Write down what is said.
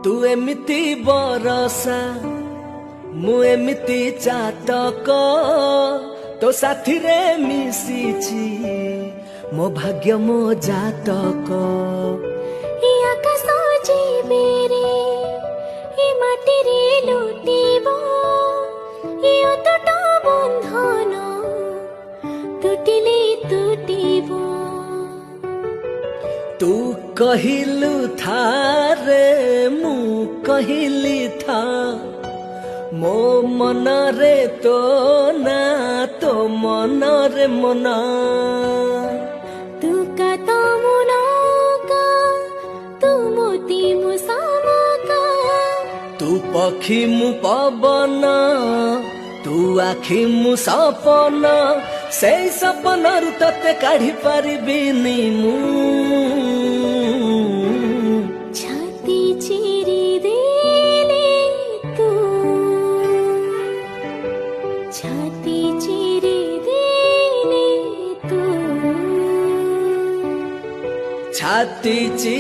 तू एमिति बरसा मु एमिति चातक तो साथी रे मिशिछि मो भाग्य मो जातक आकाश जीवेरे माटी रे लुटिब अतट बंधन टूटिले टूटिब तू कहिलु था रे मु कहिली था मो मन रे तो ना तो मन रे मना तू का मुनका तू मोती मुसामका तू पक्षी मु पवन तू आखि मु सपन से सपन रु तते काढ़ी पारिबिनी मु छाती चिरी देले तू छाती चिरी देले तू छाती ची